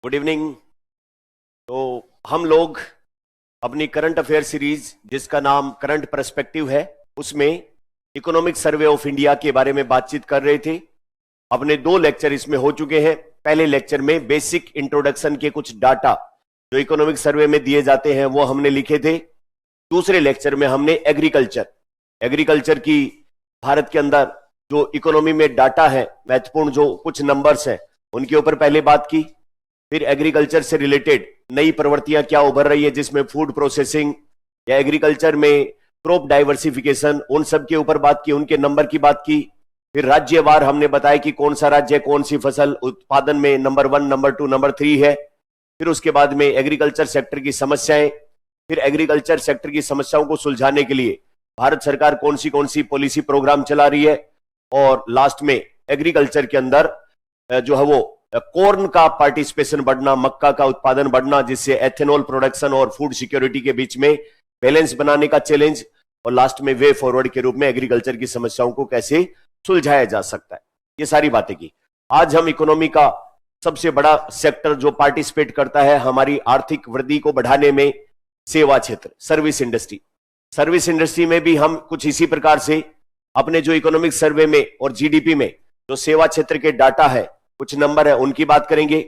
Good evening. तो हम लोग अपनी करंट अफेयर सीरीज जिसका नाम करंट पर्सपेक्टिव है उसमें इकोनॉमिक सर्वे ऑफ इंडिया के बारे में बातचीत कर रहे थे। अपने 2 लेक्चर इसमें हो चुके हैं। पहले लेक्चर में बेसिक इंट्रोडक्शन के कुछ डाटा जो इकोनॉमिक सर्वे में दिए जाते हैं वो हमने लिखे थे। दूसरे लेक्चर में हमने एग्रीकल्चर की भारत के अंदर जो इकोनॉमी में डाटा है, महत्वपूर्ण जो कुछ नंबर्स हैं उनके ऊपर पहले बात की। फिर एग्रीकल्चर से रिलेटेड नई प्रवृत्तियां क्या उभर रही है जिसमें फूड प्रोसेसिंग या एग्रीकल्चर में क्रॉप डाइवर्सिफिकेशन, उन सब के ऊपर बात की, उनके नंबर की बात की। फिर राज्यवार हमने बताया कि कौन सा राज्य कौन सी फसल उत्पादन में नंबर 1, नंबर 2, नंबर 3 है। फिर उसके बाद में एग्रीकल्चर सेक्टर की समस्याएं, फिर एग्रीकल्चर सेक्टर की समस्याओं को सुलझाने के लिए भारत सरकार कौन सी पॉलिसी प्रोग्राम चला रही है। और लास्ट में एग्रीकल्चर के अंदर जो है वो कॉर्न का पार्टिसिपेशन बढ़ना, मक्का का उत्पादन बढ़ना, जिससे एथेनॉल प्रोडक्शन और फूड सिक्योरिटी के बीच में बैलेंस बनाने का चैलेंज, और लास्ट में वे फॉरवर्ड के रूप में एग्रीकल्चर की समस्याओं को कैसे सुलझाया जा सकता है, ये सारी बातें की। आज हम इकोनॉमी का सबसे बड़ा सेक्टर जो पार्टिसिपेट करता है हमारी आर्थिक वृद्धि को बढ़ाने में, सेवा क्षेत्र, सर्विस इंडस्ट्री में भी हम कुछ इसी प्रकार से अपने जो इकोनॉमिक सर्वे में और जीडीपी में जो सेवा क्षेत्र के डाटा है, कुछ नंबर है, उनकी बात करेंगे।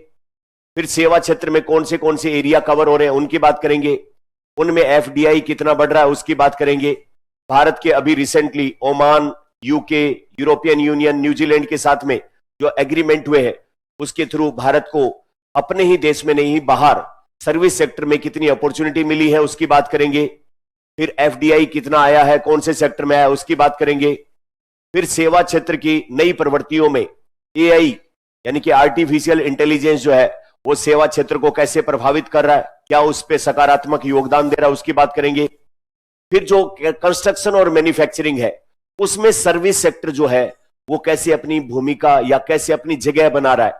फिर सेवा क्षेत्र में कौन से एरिया कवर हो रहे हैं उनकी बात करेंगे। उनमें एफडीआई कितना बढ़ रहा है उसकी बात करेंगे। भारत के अभी recently Oman, UK, European union, New Zealand के साथ में जो एग्रीमेंट हुए हैं उसके थ्रू भारत को अपने ही देश में नहीं बाहर सर्विस सेक्टर में कितनी अपॉर्चुनिटी मिली है उसकी बात करेंगे। फिर एफडीआई कितना आया है, कौन से सेक्टर में आया उसकी बात करेंगे। फिर सेवा क्षेत्र की नई प्रवृत्तियों में एआई यानी कि आर्टिफिशियल इंटेलिजेंस जो है वो सेवा क्षेत्र को कैसे प्रभावित कर रहा है, क्या उस पर सकारात्मक योगदान दे रहा है उसकी बात करेंगे। फिर जो कंस्ट्रक्शन और मैन्युफैक्चरिंग है उसमें सर्विस सेक्टर जो है वो कैसे अपनी भूमिका या कैसे अपनी जगह बना रहा है,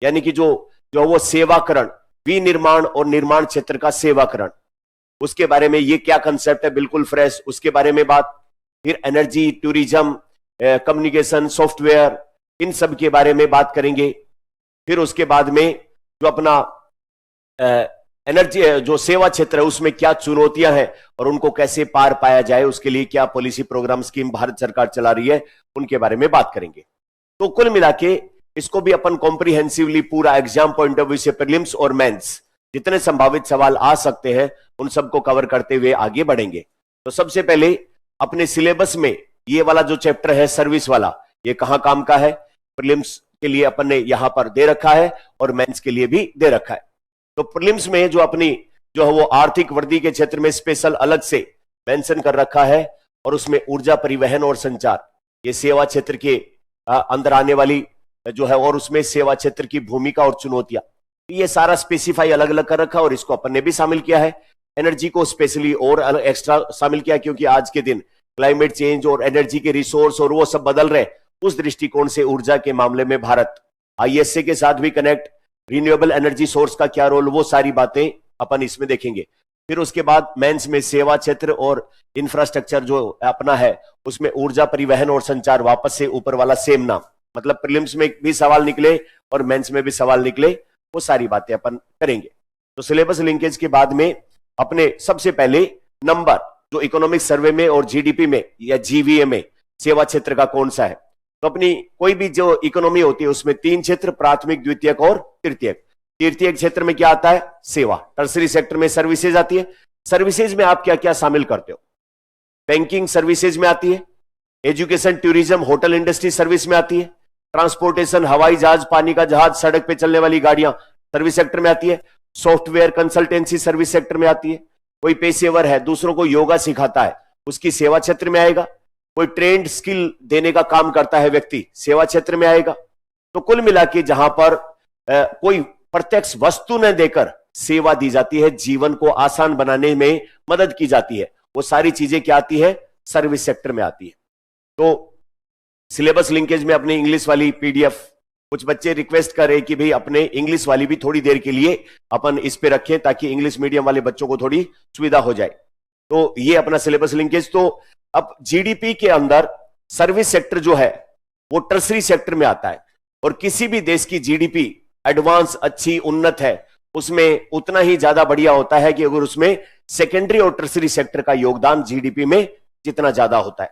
यानी कि जो वो सेवाकरण, विनिर्माण और निर्माण क्षेत्र का सेवाकरण, उसके बारे में ये क्या कंसेप्ट है, बिल्कुल फ्रेश, उसके बारे में बात। फिर एनर्जी, टूरिज्म, कम्युनिकेशन, सॉफ्टवेयर, इन सब के बारे में बात करेंगे। फिर उसके बाद में जो अपना एनर्जी जो सेवा क्षेत्र है उसमें क्या चुनौतियां हैं और उनको कैसे पार पाया जाए, उसके लिए क्या पॉलिसी प्रोग्राम स्कीम भारत सरकार चला रही है, उनके बारे में बात करेंगे। तो कुल मिला के इसको भी अपन कॉम्प्रिहेंसिवली पूरा एग्जाम पॉइंट ऑफ व्यू से प्रीलिम्स और मेंस जितने संभावित सवाल आ सकते हैं उन सबको कवर करते हुए आगे बढ़ेंगे। तो सबसे पहले अपने सिलेबस में ये वाला जो चैप्टर है सर्विस वाला, ये कहां काम का है, प्रीलिम्स के लिए अपन ने यहां पर दे रखा है और मेंस के लिए भी दे रखा है। तो प्रीलिम्स में जो अपनी जो है वो आर्थिक वृद्धि के क्षेत्र में स्पेशल अलग से मेंशन कर रखा है, और उसमें ऊर्जा, परिवहन और संचार, ये सेवा क्षेत्र के अंदर आने वाली जो है, और उसमें सेवा क्षेत्र की भूमिका और चुनौतियां, ये सारा स्पेसिफाई अलग अलग कर रखा और इसको अपन ने भी शामिल किया है। एनर्जी को स्पेशली और एक्स्ट्रा शामिल किया क्योंकि आज के दिन क्लाइमेट चेंज और एनर्जी के रिसोर्स और वो सब बदल रहे, उस दृष्टिकोण से ऊर्जा के मामले में भारत आईएसए के साथ भी कनेक्ट, रिन्यूएबल एनर्जी सोर्स का क्या रोल, वो सारी बातें अपन इसमें देखेंगे। फिर उसके बाद मेंस में सेवा क्षेत्र और इंफ्रास्ट्रक्चर जो अपना है उसमें ऊर्जा, परिवहन और संचार, वापस से ऊपर वाला सेम नाम, मतलब प्रीलिम्स में भी सवाल निकले और मेंस में भी सवाल निकले, वो सारी बातें अपन करेंगे। तो सिलेबस लिंकेज के बाद में अपने सबसे पहले नंबर जो इकोनॉमिक सर्वे में और जीडीपी में या जीवीए में सेवा क्षेत्र का कौन सा है। तो अपनी कोई भी जो इकोनॉमी होती है उसमें 3 क्षेत्र, प्राथमिक, द्वितीयक और तृतीयक। तृतीयक क्षेत्र में क्या आता है, सेवा। टर्सरी सेक्टर में सर्विसेज आती है। सर्विसेज में आप क्या क्या शामिल करते हो, बैंकिंग सर्विसेज में आती है, education, tourism, hotel industry service में आती है, ट्रांसपोर्टेशन, हवाई जहाज, पानी का जहाज, सड़क पे चलने वाली गाड़ियां सर्विस सेक्टर में आती है, सॉफ्टवेयर कंसल्टेंसी सर्विस सेक्टर में आती है, कोई पेशेवर है दूसरों को योगा सिखाता है उसकी सेवा क्षेत्र में आएगा, कोई ट्रेंड स्किल देने का काम करता है व्यक्ति, सेवा क्षेत्र में आएगा। तो कुल मिला के जहां पर कोई प्रत्यक्ष वस्तु न देकर सेवा दी जाती है, जीवन को आसान बनाने में मदद की जाती है, वो सारी चीजें क्या आती है, सर्विस सेक्टर में आती है। तो सिलेबस लिंकेज में अपनी इंग्लिश वाली पीडीएफ, कुछ बच्चे रिक्वेस्ट कर रहे कि भाई अपने इंग्लिश वाली भी थोड़ी देर के लिए अपन इस पे रखें ताकि इंग्लिश मीडियम वाले बच्चों को थोड़ी सुविधा हो जाए। तो ये अपना सिलेबस लिंकेज। तो अब जीडीपी के अंदर सर्विस सेक्टर जो है वो टर्सरी सेक्टर में आता है, और किसी भी देश की जीडीपी एडवांस अच्छी उन्नत है उसमें उतना ही ज्यादा बढ़िया होता है कि अगर उसमें सेकेंडरी और टर्सरी सेक्टर का योगदान जीडीपी में जितना ज्यादा होता है।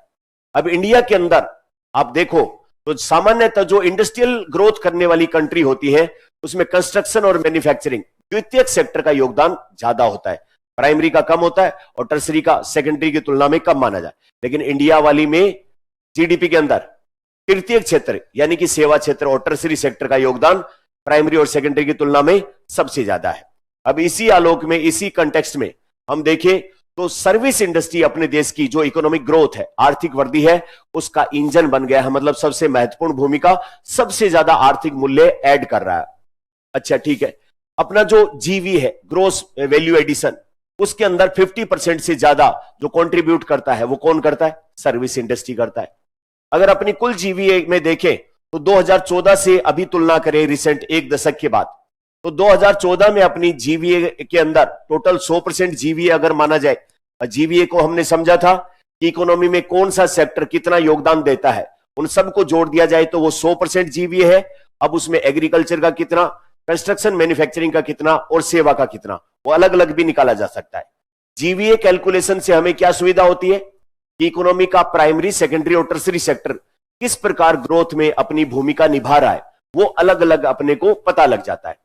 अब इंडिया के अंदर आप देखो तो सामान्यतः जो इंडस्ट्रियल ग्रोथ करने वाली कंट्री होती है उसमें कंस्ट्रक्शन और मैन्युफैक्चरिंग द्वितीयक सेक्टर का योगदान ज्यादा होता है, प्राइमरी का कम होता है और टर्सरी का सेकेंडरी की तुलना में कम माना जाए। लेकिन इंडिया वाली में जीडीपी के अंदर तृतीयक क्षेत्र यानी कि सेवा क्षेत्र और टर्सरी सेक्टर का योगदान प्राइमरी और सेकेंडरी की तुलना में सबसे ज्यादा है। अब इसी आलोक में, इसी कंटेक्स्ट में हम देखें तो सर्विस इंडस्ट्री अपने देश की जो इकोनॉमिक ग्रोथ है, आर्थिक वृद्धि है, उसका इंजन बन गया है। मतलब सबसे महत्वपूर्ण भूमिका, सबसे ज्यादा आर्थिक मूल्य ऐड कर रहा है। अच्छा ठीक है, अपना जो जीवी है, ग्रोस वैल्यू एडिशन, उसके अंदर 50% से ज्यादा जो कंट्रीब्यूट करता है वो कौन करता है? सर्विस इंडस्ट्री करता है। अगर अपनी कुल जीवीए में देखें तो 2014 से अभी तुलना करें रिसेंट एक दशक के बाद, तो 2014 में अपनी जीवीए के अंदर टोटल 100% जीवीए अगर माना जाए, जीवीए को हमने समझा था कि इकोनॉमी में कौन सा सेक्टर कितना योगदान देता है, उन सबको जोड़ दिया जाए तो वो 100% जीवीए है। अब उसमें एग्रीकल्चर का कितना, कंस्ट्रक्शन मैन्युफैक्चरिंग का कितना और सेवा का कितना, वो अलग अलग भी निकाला जा सकता है। जीवीए कैलकुलेशन से हमें क्या सुविधा होती है कि इकोनॉमी का प्राइमरी, सेकेंडरी और टर्सरी सेक्टर किस प्रकार ग्रोथ में अपनी भूमिका निभा रहा है वो अलग अलग अपने को पता लग जाता है।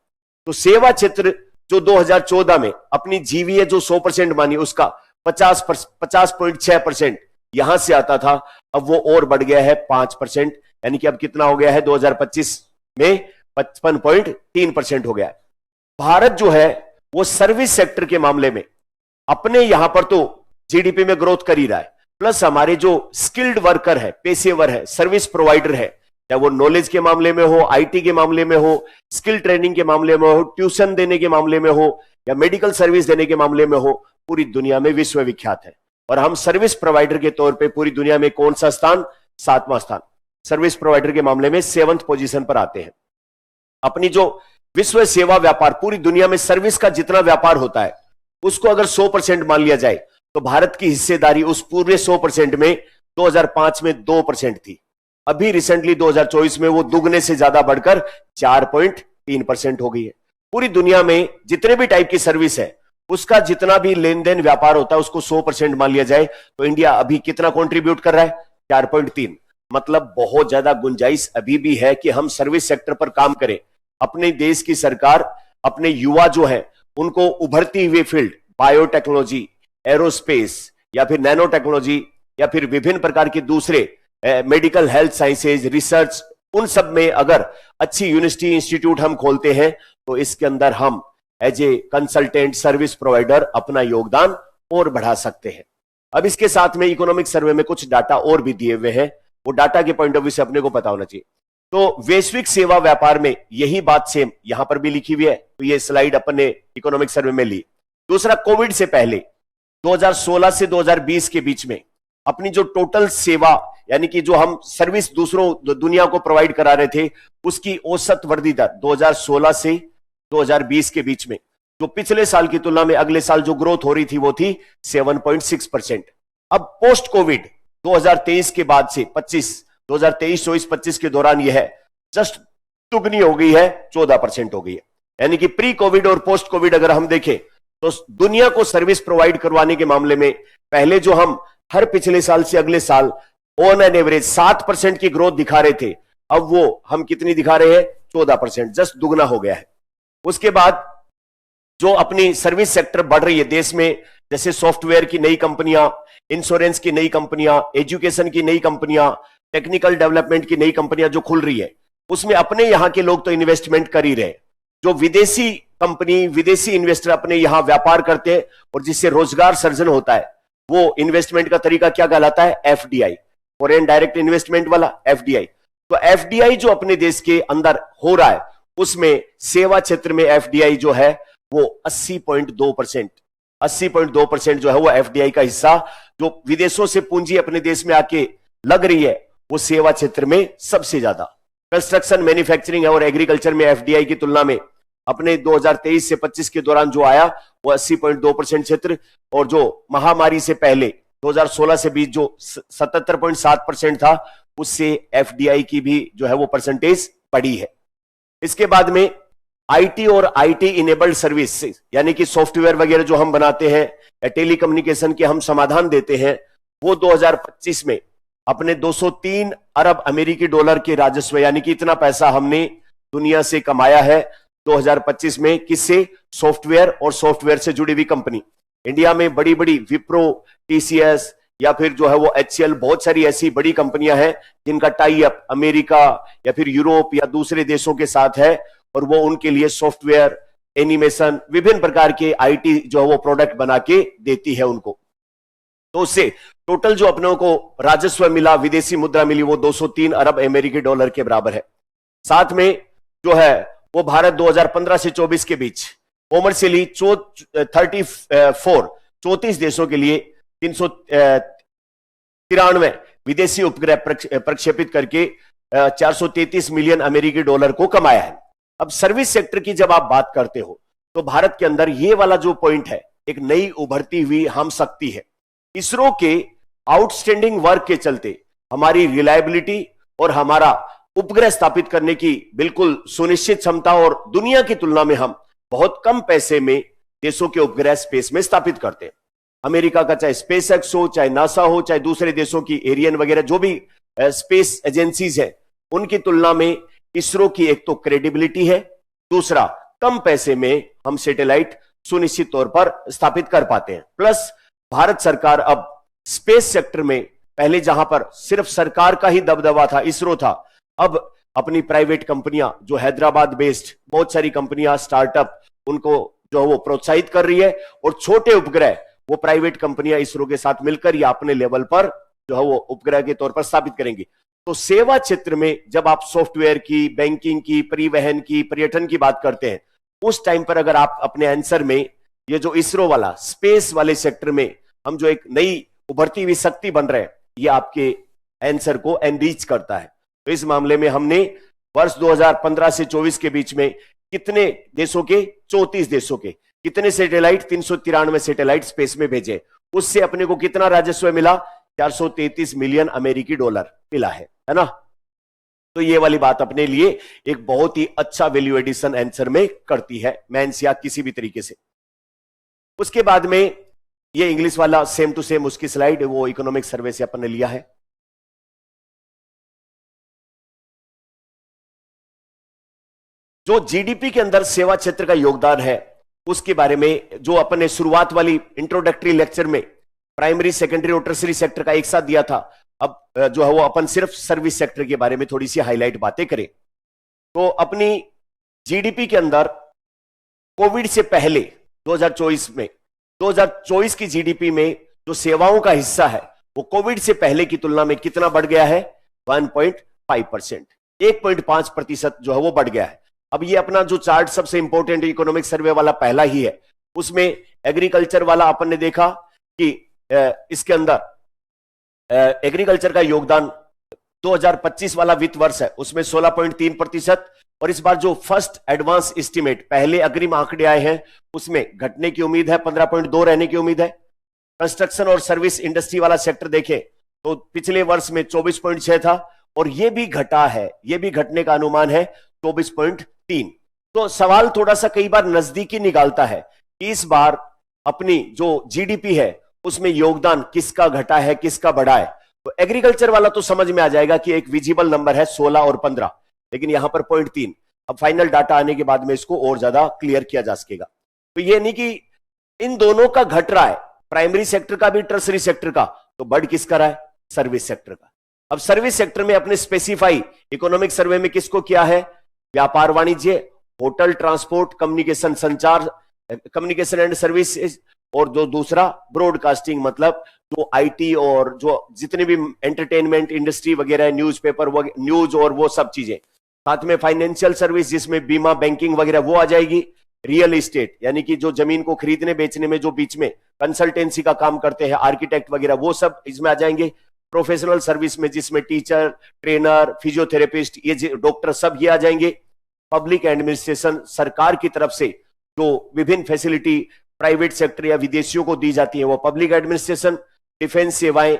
तो सेवा क्षेत्र जो 2014 में अपनी जीवीए जो 100% मानी उसका 50.6% यहां से आता था, अब वो और बढ़ गया है 5%, यानी कि अब कितना हो गया है 2025 में 55.3% हो गया है। भारत जो है वो सर्विस सेक्टर के मामले में अपने यहां पर तो जीडीपी में ग्रोथ कर ही रहा है, प्लस हमारे जो स्किल्ड वर्कर है, पेशेवर है, सर्विस प्रोवाइडर है, चाहे वो नॉलेज के मामले में हो, आईटी के मामले में हो, स्किल ट्रेनिंग के मामले में हो, ट्यूशन देने के मामले में हो या मेडिकल सर्विस देने के मामले में हो, पूरी दुनिया में विश्वविख्यात है। और हम सर्विस प्रोवाइडर के तौर पे पूरी दुनिया में कौन सा स्थान? 7वां स्थान। सर्विस प्रोवाइडर के मामले में 7th पोजीशन पर आते हैं। अपनी जो विश्व सेवा व्यापार, पूरी दुनिया में सर्विस का जितना व्यापार होता है उसको अगर 100% मान लिया जाए तो भारत की हिस्सेदारी उस पूरे 100% में 2005 में 2% थी। अभी रिसेंटली 2024 में वो दुगने से ज्यादा बढ़कर 4.3% हो गई है। पूरी दुनिया में जितने भी टाइप की सर्विस है उसका जितना भी लेन देन व्यापार होता है उसको 100% मान लिया जाए तो इंडिया अभी कितना कंट्रीब्यूट कर रहा है? 4.3। मतलब बहुत ज्यादा गुंजाइश अभी भी है कि हम सर्विस सेक्टर पर काम करें। अपने देश की सरकार अपने युवा जो है उनको उभरती हुई फील्ड, बायोटेक्नोलॉजी, एरोस्पेस या फिर नैनो टेक्नोलॉजी या फिर विभिन्न प्रकार के दूसरे मेडिकल हेल्थ साइंसेज, रिसर्च, उन सब में अगर अच्छी यूनिवर्सिटी, इंस्टीट्यूट हम खोलते हैं तो इसके अंदर हम as a consultant, service provider अपना योगदान और बढ़ा सकते हैं। अब इसके साथ में इकोनॉमिक सर्वे में कुछ डाटा और भी दिए हुए हैं, वो डाटा के पॉइंट ऑफ व्यू से अपने को पता होना चाहिए। तो वैश्विक सेवा व्यापार में यही बात सेम यहां पर भी लिखी हुई है, तो ये स्लाइड अपने इकोनॉमिक सर्वे में ली। दूसरा, कोविड से पहले 2016 से 2020 के बीच में अपनी जो टोटल सेवा यानी कि जो हम सर्विस दूसरों दुनिया को प्रोवाइड करा रहे थे उसकी औसत वृद्धि दर 2016 से 2020 के बीच में जो पिछले साल की तुलना में अगले साल जो ग्रोथ हो रही थी वो थी 7.6%। अब पोस्ट कोविड 2023 के बाद से 2023, 24, 25 के दौरान यह है जस्ट दुगनी हो गई है, 14% हो गई है। यानी कि प्री कोविड और पोस्ट कोविड अगर हम देखें तो दुनिया को सर्विस प्रोवाइड करवाने के मामले में पहले जो हम हर पिछले साल से अगले साल ऑन एन एवरेज 7% की ग्रोथ दिखा रहे थे, अब वो हम कितनी दिखा रहे हैं? 14%, जस्ट दुगना हो गया है। उसके बाद जो अपनी सर्विस सेक्टर बढ़ रही है देश में, जैसे सॉफ्टवेयर की नई कंपनियां, इंश्योरेंस की नई कंपनियां, एजुकेशन की नई कंपनियां, टेक्निकल डेवलपमेंट की नई कंपनियां जो खुल रही है, उसमें अपने यहां के लोग तो इन्वेस्टमेंट कर ही रहे। जो विदेशी कंपनी, विदेशी इन्वेस्टर अपने यहां व्यापार करते हैं और जिससे रोजगार सृजन होता है, वो इन्वेस्टमेंट का तरीका क्या कहलाता है? एफडीआई, फॉरेन डायरेक्ट इन्वेस्टमेंट वाला एफडीआई। तो एफडीआई जो अपने देश के अंदर हो रहा है उसमें सेवा क्षेत्र में एफडीआई जो है वो 80.2% जो है वो एफडीआई का हिस्सा जो विदेशों से पूंजी अपने देश में आके लग रही है वो सेवा क्षेत्र में सबसे ज्यादा। कंस्ट्रक्शन, मैन्युफैक्चरिंग और एग्रीकल्चर में एफडीआई की तुलना में अपने 2023 से 25 के दौरान जो आया वो 80.2% क्षेत्र, और जो महामारी से पहले 2016 से 20 जो 77.7% था उससे एफडीआई की भी जो है वो परसेंटेज बढ़ी है। इसके बाद में आईटी और आईटी इनेबल्ड सर्विस, यानी कि सॉफ्टवेयर वगैरह जो हम बनाते हैं या टेलीकम्युनिकेशन के हम समाधान देते हैं, वो 2025 में अपने 203 अरब अमेरिकी डॉलर के राजस्व, यानी कि इतना पैसा हमने दुनिया से कमाया है 2025 में। किससे? सॉफ्टवेयर और सॉफ्टवेयर से जुड़ी हुई कंपनी। इंडिया में बड़ी बड़ी विप्रो, टीसीएस या फिर जो है वो एचसीएल, बहुत सारी ऐसी बड़ी कंपनियां हैं जिनका टाई अप अमेरिका या फिर यूरोप या दूसरे देशों के साथ है, और वो उनके लिए सॉफ्टवेयर, एनिमेशन, विभिन्न प्रकार के आईटी जो है वो प्रोडक्ट बना के देती है उनको। तो उससे टोटल जो अपनों को राजस्व मिला, विदेशी मुद्रा मिली, वो 203 अरब अमेरिकी डॉलर के बराबर है। साथ में जो है वो भारत 2015 से 24 के बीच कॉमर्शियली 34 देशों के लिए 393 विदेशी उपग्रह प्रक्षेपित करके 433 मिलियन अमेरिकी डॉलर को कमाया है। अब सर्विस सेक्टर की जब आप बात करते हो तो भारत के अंदर ये वाला जो पॉइंट है, एक नई उभरती हुई हम शक्ति है। इसरो के आउटस्टैंडिंग वर्क के चलते हमारी रिलायबिलिटी और हमारा उपग्रह स्थापित करने की बिल्कुल सुनिश्चित क्षमता, और दुनिया की तुलना में हम बहुत कम पैसे में देशों के उपग्रह स्पेस में स्थापित करते हैं। अमेरिका का चाहे स्पेस एक्स हो, चाहे नासा हो, चाहे दूसरे देशों की एरियन वगैरह जो भी स्पेस एजेंसीज है, उनकी तुलना में इसरो की एक तो क्रेडिबिलिटी है, दूसरा कम पैसे में हम सैटेलाइट सुनिश्चित तौर पर स्थापित कर पाते हैं। प्लस भारत सरकार अब स्पेस सेक्टर में, पहले जहां पर सिर्फ सरकार का ही दबदबा था, इसरो था, अब अपनी प्राइवेट कंपनियां जो हैदराबाद बेस्ड बहुत सारी कंपनियां, स्टार्टअप, उनको जो है वो प्रोत्साहित कर रही है, और छोटे उपग्रह वो प्राइवेट कंपनियां इसरो के साथ मिलकर या अपने लेवल पर जो है वो उपग्रह के तौर पर स्थापित करेंगी। तो सेवा क्षेत्र में जब आप सॉफ्टवेयर की, बैंकिंग की, परिवहन की, पर्यटन की बात करते हैं, उस टाइम पर अगर आप अपने आंसर में ये जो इसरो वाला स्पेस वाले सेक्टर में हम जो एक नई उभरती हुई शक्ति बन रहे हैं, ये आपके आंसर को एनरिच करता है। तो इस मामले में हमने वर्ष 2015 से 24 के बीच में कितने देशों के, 34 देशों के कितने सैटेलाइट, 393 सैटेलाइट स्पेस में भेजे, उससे अपने को कितना राजस्व मिला? 433 मिलियन अमेरिकी डॉलर मिला है ना। तो ये वाली बात अपने लिए एक बहुत ही अच्छा वैल्यू एडिशन आंसर में करती है, मेंस या किसी भी तरीके से। उसके बाद में ये इंग्लिश वाला सेम टू सेम उसकी स्लाइड, वो इकोनॉमिक सर्वे से अपन ने लिया है। जो जीडीपी के अंदर सेवा क्षेत्र का योगदान है उसके बारे में जो अपन ने शुरुआत वाली इंट्रोडक्टरी लेक्चर में प्राइमरी, सेकेंडरी और टर्सरी सेक्टर का एक साथ दिया था, अब जो है वो अपन सिर्फ सर्विस सेक्टर के बारे में थोड़ी सी हाईलाइट बातें करें। तो अपनी जीडीपी के अंदर कोविड से पहले 2024 की जीडीपी में जो सेवाओं का हिस्सा है वो कोविड से पहले की तुलना में कितना बढ़ गया है? 1.5%, 1.5% जो है वो बढ़ गया है। अब ये अपना जो चार्ट सबसे इंपॉर्टेंट इकोनॉमिक सर्वे वाला पहला ही है, उसमें एग्रीकल्चर वाला अपन ने देखा कि इसके अंदर एग्रीकल्चर का योगदान 2025 वाला वित्त वर्ष है उसमें 16.3%, और इस बार जो फर्स्ट एडवांस एस्टिमेट, पहले अग्रिम आंकड़े आए हैं, उसमें घटने की उम्मीद है, 15.2 रहने की उम्मीद है। कंस्ट्रक्शन और सर्विस इंडस्ट्री वाला सेक्टर देखें तो पिछले वर्ष में 24.6 था, और ये भी घटा है, ये भी घटने का अनुमान है 24.3। तो सवाल थोड़ा सा कई बार नजदीकी निकालता है कि इस बार अपनी जो जीडीपी है उसमें योगदान किसका घटा है, किसका बढ़ा है। तो एग्रीकल्चर वाला तो समझ में आ जाएगा कि एक विजिबल नंबर है 16 और 15, लेकिन यहां पर 0.3। अब फाइनल डाटा आने के बाद में इसको और ज्यादा क्लियर किया जा सकेगा। तो ये नहीं कि इन दोनों का घट रहा है, प्राइमरी सेक्टर का भी, टर्सरी सेक्टर का, तो बढ़ किसका रहा है? सर्विस सेक्टर का। अब सर्विस सेक्टर में अपने स्पेसिफाई इकोनॉमिक सर्वे में किसको किया है? व्यापार वाणिज्य, होटल, ट्रांसपोर्ट, कम्युनिकेशन, संचार, कम्युनिकेशन एंड सर्विसेज, और जो दूसरा ब्रॉडकास्टिंग, मतलब जो आईटी और जो जितने भी एंटरटेनमेंट इंडस्ट्री वगैरह, न्यूज़पेपर, न्यूज और वो सब चीजें। साथ में फाइनेंशियल सर्विस जिसमें बीमा, बैंकिंग वगैरह वो आ जाएगी। रियल एस्टेट यानी कि जो जमीन को खरीदने बेचने में जो बीच में कंसल्टेंसी का काम करते हैं, आर्किटेक्ट वगैरह, वो सब इसमें आ जाएंगे। प्रोफेशनल सर्विस में जिसमें टीचर, ट्रेनर, फिजियोथेरेपिस्ट, ये डॉक्टर, सब ये आ जाएंगे। पब्लिक एडमिनिस्ट्रेशन, सरकार की तरफ से जो विभिन्न फैसिलिटी प्राइवेट सेक्टर या विदेशियों को दी जाती है वो पब्लिक एडमिनिस्ट्रेशन। डिफेंस सेवाएं,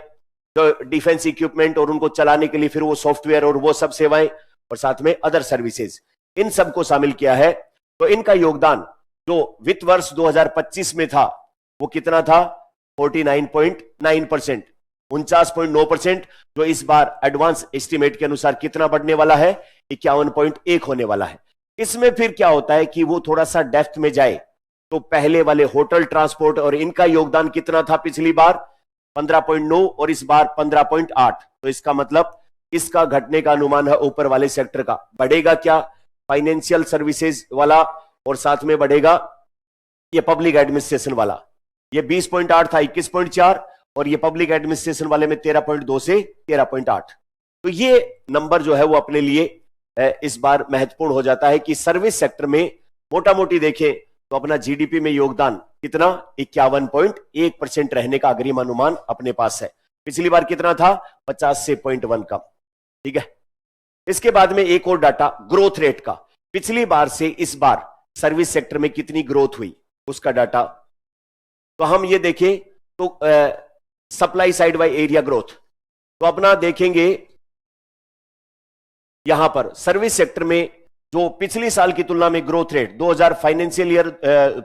जो डिफेंस इक्विपमेंट और उनको चलाने के लिए फिर वो सॉफ्टवेयर और वो सब सेवाएं, और साथ में अदर सर्विसेज, इन सबको शामिल किया है तो इनका योगदान जो वित्त वर्ष 2025 में था वो कितना था? 49.9%, 49.9%, जो इस बार एडवांस एस्टिमेट के अनुसार कितना बढ़ने वाला है? 51.1 होने वाला है। इसमें फिर क्या होता है कि वो थोड़ा सा डेप्थ में जाए तो पहले वाले होटल, ट्रांसपोर्ट और इनका योगदान कितना था पिछली बार? 15.9 और इस बार 15.8। तो इसका मतलब इसका घटने का अनुमान है ऊपर वाले सेक्टर का। बढ़ेगा क्या? फाइनेंशियल सर्विसेज वाला, और साथ में बढ़ेगा ये पब्लिक एडमिनिस्ट्रेशन वाला। ये 20.8 था, 21.4, और ये पब्लिक एडमिनिस्ट्रेशन वाले में 13.2 से 13.8। तो ये नंबर जो है वो अपने लिए इस बार महत्वपूर्ण हो जाता है कि सर्विस सेक्टर में मोटा मोटी देखें तो अपना जीडीपी में योगदान कितना? 51.1% रहने का अग्रिम अनुमान अपने पास है। पिछली बार कितना था? 50 से 0.1 कम। ठीक है। इसके बाद में एक और डाटा ग्रोथ रेट का, पिछली बार से इस बार सर्विस सेक्टर में कितनी ग्रोथ हुई उसका डाटा। तो हम ये देखें तो supply side by area growth, तो अपना देखेंगे यहां पर सर्विस सेक्टर में जो पिछली साल की तुलना में ग्रोथ रेट 2000 फाइनेंशियल ईयर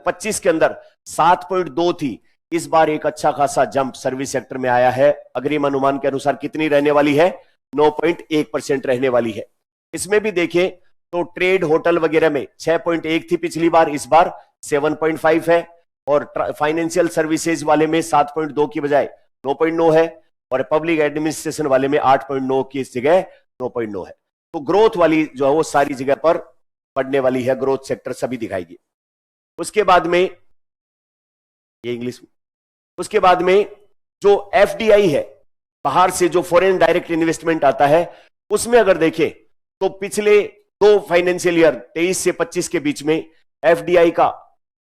25 के अंदर 7.2 थी, इस बार एक अच्छा खासा जंप सर्विस सेक्टर में आया है। अग्रिम अनुमान के अनुसार कितनी रहने वाली है? 9.1% रहने वाली है। इसमें भी देखें तो ट्रेड, होटल वगैरह में 6.1 थी पिछली बार, इस बार 7.5 है, और फाइनेंशियल सर्विसेज वाले में 7.2 की बजाय 9.9 है, और पब्लिक एडमिनिस्ट्रेशन वाले में 8.9 की जगह 9.9 है। तो ग्रोथ वाली जो है वो सारी जगह पर बढ़ने वाली है, ग्रोथ सेक्टर सभी दिखाएगी। उसके बाद में ये इंग्लिश में, उसके बाद में जो एफडीआई है, बाहर से जो फॉरेन डायरेक्ट इन्वेस्टमेंट आता है, उसमें अगर देखें तो पिछले 2 फाइनेंशियल ईयर 23 से 25 के बीच में एफडीआई का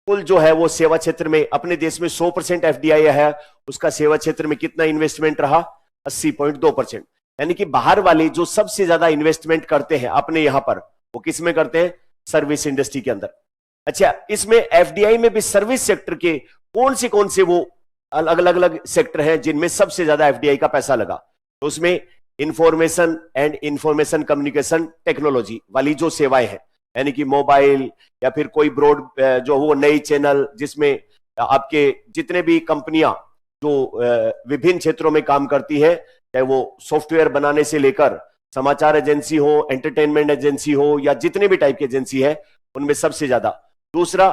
कुल जो है वो सेवा क्षेत्र में, अपने देश में 100% एफडीआई है, उसका सेवा क्षेत्र में कितना इन्वेस्टमेंट रहा? 80.2%। यानी कि बाहर वाले जो सबसे ज्यादा इन्वेस्टमेंट करते हैं अपने यहां पर, वो किस में करते हैं? सर्विस इंडस्ट्री के अंदर। अच्छा, इसमें एफडीआई में भी सर्विस सेक्टर के कौन से वो अलग अलग सेक्टर हैं जिनमें सबसे ज्यादा एफडीआई का पैसा लगा? तो उसमें information and information communication technology वाली जो सेवाएं हैं, यानी कि मोबाइल या फिर कोई ब्रॉड जो वो नई चैनल, जिसमें आपके जितने भी कंपनियां जो विभिन्न क्षेत्रों में काम करती हैं, चाहे वो सॉफ्टवेयर बनाने से लेकर समाचार एजेंसी हो, एंटरटेनमेंट एजेंसी हो, या जितने भी टाइप की एजेंसी है, उनमें सबसे ज्यादा। दूसरा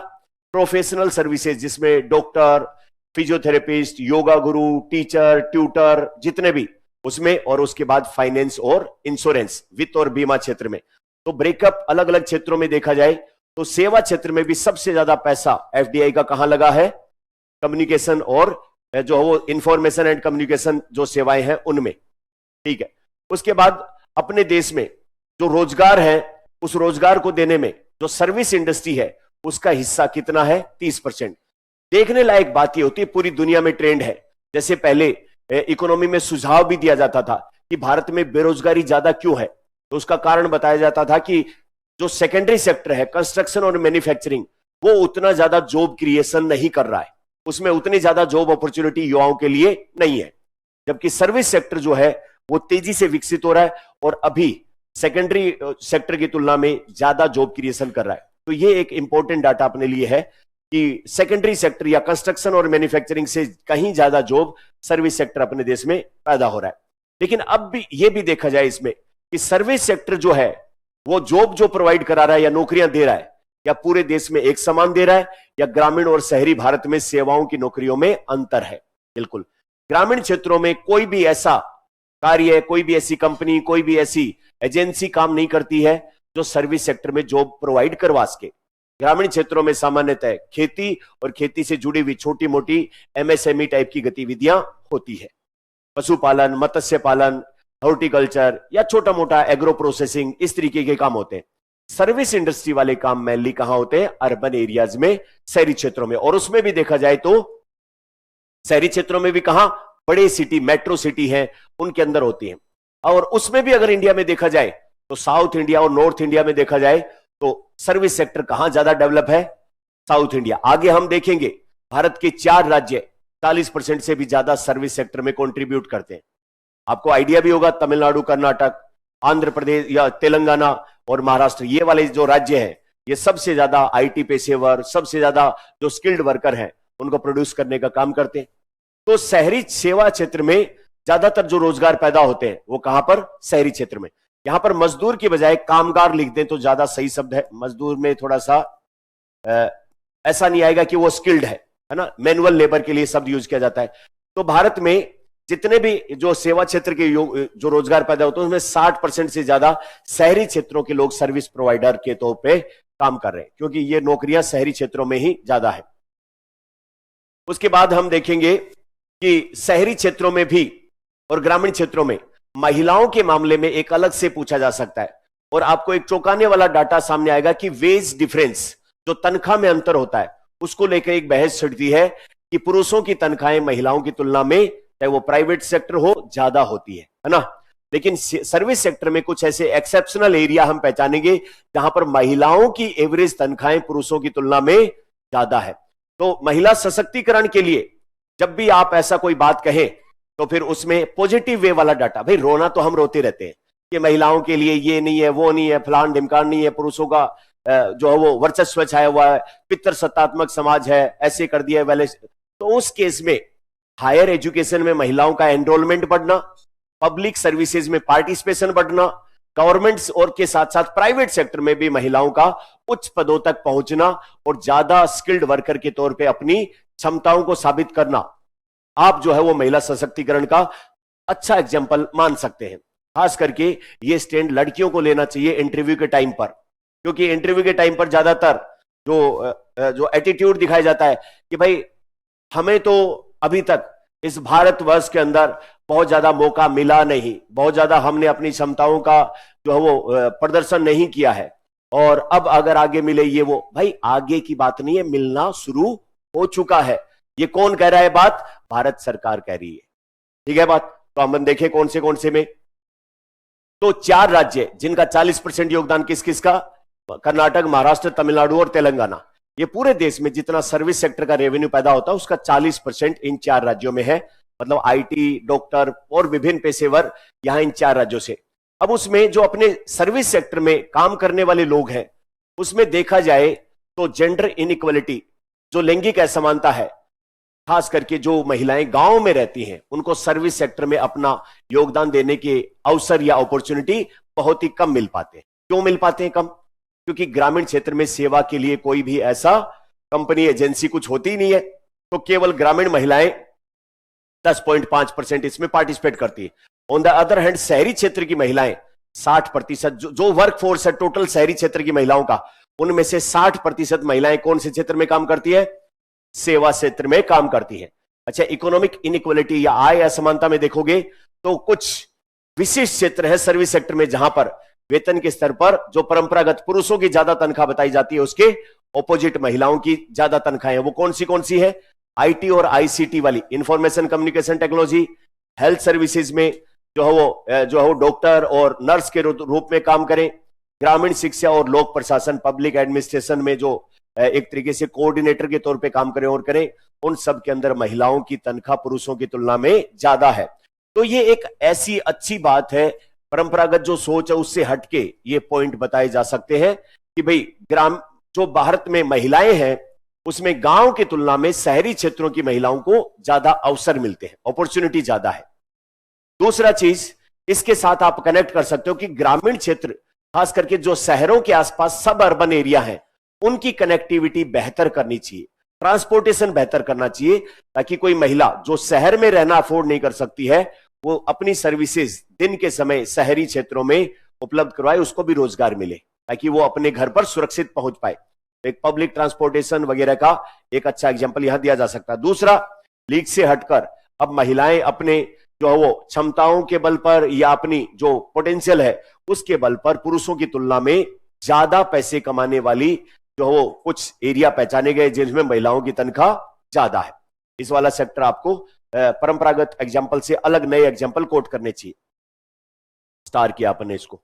प्रोफेशनल सर्विसेज, जिसमें डॉक्टर, फिजियोथेरेपिस्ट, योगा गुरु, टीचर, ट्यूटर, जितने भी उसमें, और उसके बाद फाइनेंस और इंश्योरेंस, वित्त और बीमा क्षेत्र में। तो ब्रेकअप अलग अलग क्षेत्रों में देखा जाए तो सेवा क्षेत्र में भी सबसे ज्यादा पैसा एफडीआई का कहां लगा है? कम्युनिकेशन और जो वो इंफॉर्मेशन एंड कम्युनिकेशन जो सेवाएं हैं उनमें। ठीक है। उसके बाद अपने देश में जो रोजगार है, उस रोजगार को देने में जो सर्विस इंडस्ट्री है उसका हिस्सा कितना है? 30%। देखने लायक बात यह होती है, पूरी दुनिया में ट्रेंड है। जैसे पहले इकोनॉमी में सुझाव भी दिया जाता था कि भारत में बेरोजगारी ज्यादा क्यों है, तो उसका कारण बताया जाता था कि जो सेकेंडरी सेक्टर है, कंस्ट्रक्शन और मैन्युफैक्चरिंग, वो उतना ज्यादा जॉब क्रिएशन नहीं कर रहा है, उसमें उतनी ज्यादा जॉब अपॉर्चुनिटी युवाओं के लिए नहीं है। जबकि सर्विस सेक्टर जो है वो तेजी से विकसित हो रहा है और अभी सेकेंडरी सेक्टर की तुलना में ज्यादा जॉब क्रिएशन कर रहा है। तो ये एक इंपॉर्टेंट डाटा अपने लिए है कि सेकेंडरी सेक्टर या कंस्ट्रक्शन और मैन्युफैक्चरिंग से कहीं ज्यादा जॉब सर्विस सेक्टर अपने देश में पैदा हो रहा है। लेकिन अब भी ये भी देखा जाए इसमें कि सर्विस सेक्टर जो है वो जॉब जो प्रोवाइड करा रहा है या नौकरियां दे रहा है, या पूरे देश में एक समान दे रहा है, या ग्रामीण और शहरी भारत में सेवाओं की नौकरियों में अंतर है। बिल्कुल ग्रामीण क्षेत्रों में कोई भी ऐसा कार्य, कोई भी ऐसी कंपनी, कोई भी ऐसी एजेंसी काम नहीं करती है जो सर्विस सेक्टर में जॉब प्रोवाइड करवा सके। ग्रामीण क्षेत्रों में सामान्यतः खेती और खेती से जुड़ी हुई छोटी मोटी एमएसएमई टाइप की गतिविधियां होती है, पशुपालन, मत्स्य पालन, हॉर्टिकल्चर या छोटा मोटा एग्रो प्रोसेसिंग, इस तरीके के काम होते हैं। सर्विस इंडस्ट्री वाले काम मेनली कहां होते हैं? अर्बन एरियाज में, शहरी क्षेत्रों में। और उसमें भी देखा जाए तो शहरी क्षेत्रों में भी कहां? बड़े सिटी, मेट्रो सिटी हैं, उनके अंदर होती हैं। और उसमें भी अगर इंडिया में देखा जाए तो साउथ इंडिया और नॉर्थ इंडिया में देखा जाए तो सर्विस सेक्टर कहां ज्यादा डेवलप है? South India. आगे हम देखेंगे भारत के 4 राज्य 40% से भी ज्यादा सर्विस सेक्टर में कंट्रीब्यूट करते हैं। आपको आइडिया भी होगा, तमिलनाडु, कर्नाटक, आंध्र प्रदेश या तेलंगाना और महाराष्ट्र, ये वाले जो राज्य हैं ये सबसे ज्यादा आईटी पेशेवर, सबसे ज्यादा जो स्किल्ड वर्कर हैं उनको प्रोड्यूस करने का काम करते हैं। तो शहरी सेवा क्षेत्र में ज्यादातर जो रोजगार पैदा होते हैं वो कहां पर? शहरी क्षेत्र में। यहां पर मजदूर की बजाय कामगार लिख दें तो ज्यादा सही शब्द है। मजदूर में थोड़ा सा ऐसा नहीं आएगा कि वो स्किल्ड है ना, मैनुअल लेबर के लिए शब्द यूज किया जाता है। तो भारत में जितने भी जो सेवा क्षेत्र के जो रोजगार पैदा होते हैं उसमें 60% से ज्यादा शहरी क्षेत्रों के लोग सर्विस प्रोवाइडर के तौर पे काम कर रहे हैं, क्योंकि ये नौकरियां शहरी क्षेत्रों में ही ज्यादा है। उसके बाद हम देखेंगे कि शहरी क्षेत्रों में भी और ग्रामीण क्षेत्रों में महिलाओं के मामले में एक अलग से पूछा जा सकता है, और आपको एक चौंकाने वाला डाटा सामने आएगा कि वेज डिफरेंस, जो तनख्वाह में अंतर होता है, उसको लेकर एक बहस छिड़ती है कि पुरुषों की तनख्वाहें महिलाओं की तुलना में, चाहे वो प्राइवेट सेक्टर हो, ज्यादा होती है ना। लेकिन सर्विस सेक्टर में कुछ ऐसे एक्सेप्शनल एरिया हम पहचानेंगे जहां पर महिलाओं की एवरेज तनख्वाहें पुरुषों की तुलना में ज्यादा है। तो महिला सशक्तिकरण के लिए जब भी आप ऐसा कोई बात कहें तो फिर उसमें पॉजिटिव वे वाला डाटा, भाई रोना तो हम रोते रहते हैं कि महिलाओं के लिए ये नहीं है, वो नहीं है, फलान ढिमकान नहीं है, पुरुषों का जो है वो वर्चस्व छाया हुआ है, पितृ सत्तात्मक समाज है, ऐसे कर दिया है वाले। तो उस केस में हायर एजुकेशन में महिलाओं का एनरोलमेंट बढ़ना, पब्लिक सर्विसेज में पार्टिसिपेशन बढ़ना, गवर्नमेंट्स और के साथ साथ प्राइवेट सेक्टर में भी महिलाओं का उच्च पदों तक पहुंचना और ज्यादा स्किल्ड वर्कर के तौर पे अपनी क्षमताओं को साबित करना, आप जो है वो महिला सशक्तिकरण का अच्छा एग्जाम्पल मान सकते हैं। खास करके ये स्टैंड लड़कियों को लेना चाहिए इंटरव्यू के टाइम पर, क्योंकि इंटरव्यू के टाइम पर ज्यादातर जो एटीट्यूड दिखाया जाता है कि भाई हमें तो अभी तक इस भारतवर्ष के अंदर बहुत ज्यादा मौका मिला नहीं, बहुत ज्यादा हमने अपनी क्षमताओं का जो है वो प्रदर्शन नहीं किया है, और अब अगर आगे मिले ये वो, भाई आगे की बात नहीं है, मिलना शुरू हो चुका है। ये कौन कह रहा है बात? भारत सरकार कह रही है, ठीक है बात। तो हम देखें कौन से में, तो 4 राज्य जिनका 40% योगदान किस किस का? कर्नाटक, महाराष्ट्र, तमिलनाडु और तेलंगाना। ये पूरे देश में जितना सर्विस सेक्टर का रेवेन्यू पैदा होता है उसका 40% इन 4 राज्यों में है। मतलब आईटी, डॉक्टर और विभिन्न पेशेवर यहां इन 4 राज्यों से। अब उसमें जो अपने सर्विस सेक्टर में काम करने वाले लोग हैं उसमें देखा जाए तो जेंडर इनइक्वालिटी, जो लैंगिक असमानता है, खास करके जो महिलाएं गांव में रहती हैं उनको सर्विस सेक्टर में अपना योगदान देने के अवसर या अपॉर्चुनिटी बहुत ही कम मिल पाते हैं। क्यों मिल पाते हैं कम? क्योंकि ग्रामीण क्षेत्र में सेवा के लिए कोई भी ऐसा कंपनी, एजेंसी कुछ होती ही नहीं है, तो केवल ग्रामीण महिलाएं 10.5% इसमें पार्टिसिपेट करती है। ऑन द अदर हैंड शहरी क्षेत्र की महिलाएं 60%, जो वर्क फोर्स है टोटल शहरी क्षेत्र की महिलाओं का, उनमें से 60% महिलाएं कौन से क्षेत्र में काम करती है? सेवा क्षेत्र में काम करती है। अच्छा, इकोनॉमिक इनइक्वालिटी या आय असमानता में देखोगे तो कुछ विशिष्ट क्षेत्र है सर्विस सेक्टर में जहां पर वेतन के स्तर पर जो परंपरागत पुरुषों की ज्यादा तनख्वाह बताई जाती है उसके ऑपोजिट महिलाओं की ज्यादा तनख्वाहें। वो कौन सी है? आईटी और आईसीटी वाली, information communication technology, health services में जो है वो डॉक्टर और नर्स के रूप में काम करें, ग्रामीण शिक्षा और लोक प्रशासन, पब्लिक एडमिनिस्ट्रेशन में जो एक तरीके से कोऑर्डिनेटर के तौर पे काम करें और करें, उन सब के अंदर महिलाओं की तनख्वाह पुरुषों की तुलना में ज्यादा है। तो ये एक ऐसी अच्छी बात है, परंपरागत जो सोच है उससे हटके ये पॉइंट बताए जा सकते हैं कि भाई जो भारत में महिलाएं हैं उसमें गांव की तुलना में शहरी क्षेत्रों की महिलाओं को ज्यादा अवसर मिलते हैं, अपॉर्चुनिटी ज्यादा है। दूसरा चीज इसके साथ आप कनेक्ट कर सकते हो कि ग्रामीण क्षेत्र, खास करके जो शहरों के आसपास सब अर्बन एरिया है, उनकी कनेक्टिविटी बेहतर करनी चाहिए, ट्रांसपोर्टेशन बेहतर करना चाहिए, ताकि कोई महिला जो शहर में रहना अफोर्ड नहीं कर सकती है वो अपनी सर्विसेज दिन के समय शहरी क्षेत्रों में उपलब्ध करवाए, उसको भी रोजगार मिले, ताकि वो अपने घर पर सुरक्षित पहुंच पाए। एक पब्लिक ट्रांसपोर्टेशन वगैरह का एक अच्छा एग्जांपल यहां दिया जा सकता है। दूसरा, लीग से हटकर अब महिलाएं अपने जो है वो क्षमताओं के बल पर या अपनी जो पोटेंशियल है उसके बल पर पुरुषों की तुलना में ज्यादा पैसे कमाने वाली जो वो कुछ एरिया पहचाने गए जिनमें महिलाओं की तनख्वाह ज्यादा है। इस वाला सेक्टर आपको परंपरागत एग्जाम्पल से अलग नए एग्जाम्पल कोट करने चाहिए। स्टार किया अपने इसको।